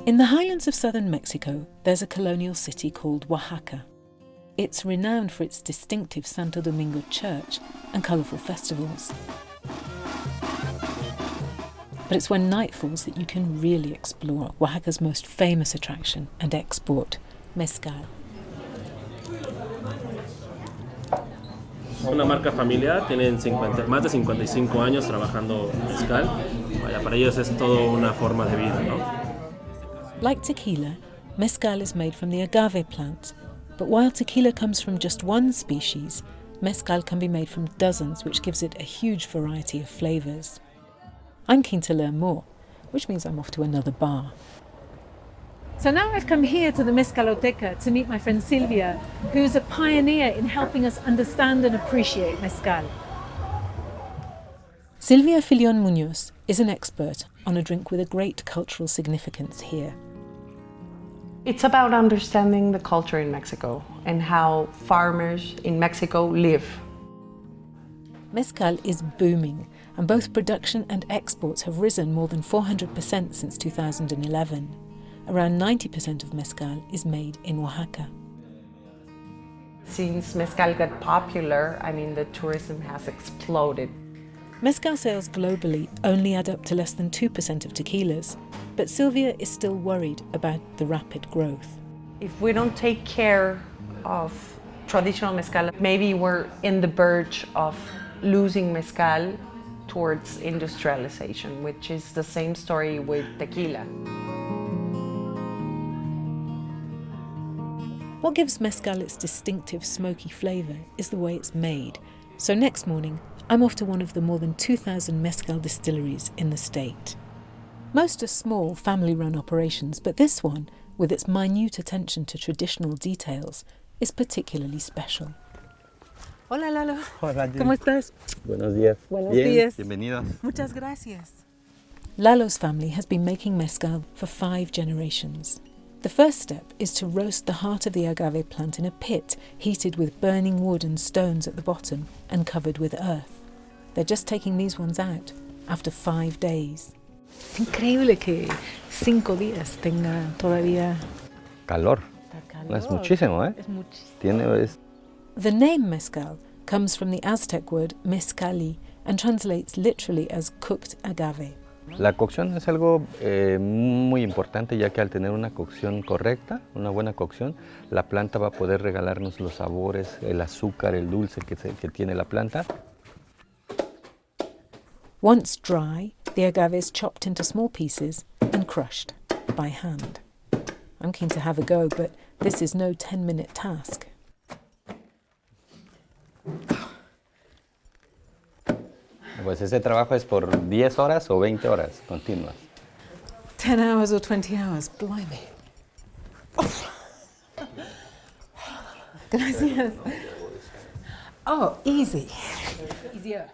In the highlands of southern Mexico, there's a colonial city called Oaxaca. It's renowned for its distinctive Santo Domingo church and colourful festivals. But it's when night falls that you can really explore Oaxaca's most famous attraction and export, Mezcal. Una marca familiar, tienen más de 55 años trabajando mezcal. Vaya, para ellos es todo una forma de vida, ¿no? Like tequila, mezcal is made from the agave plant, but while tequila comes from just one species, mezcal can be made from dozens, which gives it a huge variety of flavours. I'm keen to learn more, which means I'm off to another bar. So now I've come here to the Mezcaloteca to meet my friend Silvia, who's a pioneer in helping us understand and appreciate mezcal. Silvia Filion Muñoz is an expert on a drink with a great cultural significance here. It's about understanding the culture in Mexico and how farmers in Mexico live. Mezcal is booming, and both production and exports have risen more than 400% since 2011. Around 90% of mezcal is made in Oaxaca. Since mezcal got popular, the tourism has exploded. Mezcal sales globally only add up to less than 2% of tequilas, but Silvia is still worried about the rapid growth. If we don't take care of traditional mezcal, maybe we're in the verge of losing mezcal towards industrialization, which is the same story with tequila. What gives mezcal its distinctive smoky flavour is the way it's made. So next morning, I'm off to one of the more than 2,000 mezcal distilleries in the state. Most are small, family-run operations, but this one, with its minute attention to traditional details, is particularly special. Hola, Lalo. Hola, Jude. ¿Cómo estás? Buenos días. Buenos Bien, días. Bienvenidos. Muchas gracias. Lalo's family has been making mezcal for 5 generations. The first step is to roast the heart of the agave plant in a pit heated with burning wood and stones at the bottom and covered with earth. They're just taking these ones out after 5 days. Es increíble que 5 días tenga todavía Calor. Es muchísimo, ¿eh? Es muchísimo. The name mezcal comes from the Aztec word mezcali and translates literally as cooked agave. La cocción es algo muy importante, ya que al tener una cocción correcta, una buena cocción, la planta va a poder regalarnos los sabores, el azúcar, el dulce que tiene la planta. Once dry, the agave is chopped into small pieces and crushed by hand. I'm keen to have a go, but this is no 10-minute task. Pues ese trabajo es por 10 horas o 20 horas continuas. 10 hours or 20 hours, blimey. Gracias. Oh, easy. Easier.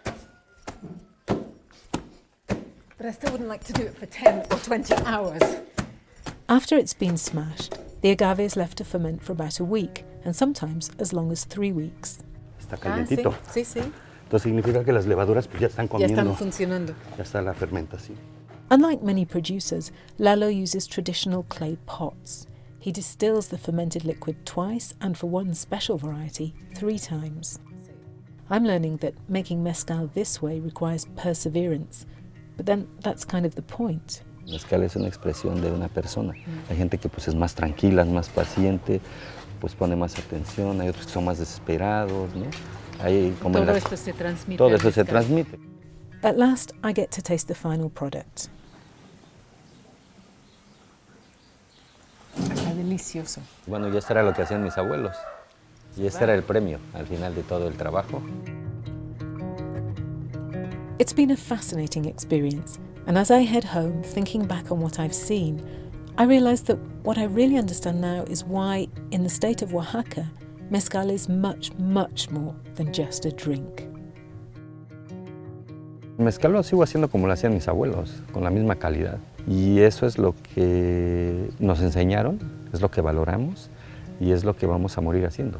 But I still wouldn't like to do it for 10 or 20 hours. After it's been smashed, the agave is left to ferment for about a week, and sometimes as long as 3 weeks. Está calientito. Sí, sí. Entonces significa que las levaduras pues, ya están comiendo. Ya están funcionando. Ya está la fermentación. Unlike many producers, Lalo uses traditional clay pots. He distills the fermented liquid twice and for one special variety, 3 times. I'm learning that making mezcal this way requires perseverance, but then that's kind of the point. Mezcal es una expresión de una persona. Hay gente que pues es más tranquila, es más paciente, pues pone más atención, hay otros que son más desesperados, ¿no? Todo esto se transmite. Todo eso se transmite. At last, I get to taste the final product. Está delicioso. Bueno, y esto era lo que hacían mis abuelos. Y este era el premio al final de todo el trabajo. It's been a fascinating experience, and as I head home, thinking back on what I've seen, I realize that what I really understand now is why, in the state of Oaxaca, mezcal is much, much more than just a drink. El mezcal lo sigo haciendo como lo hacían mis abuelos, con la misma calidad. Y eso es lo que nos enseñaron, es lo que valoramos y es lo que vamos a morir haciendo.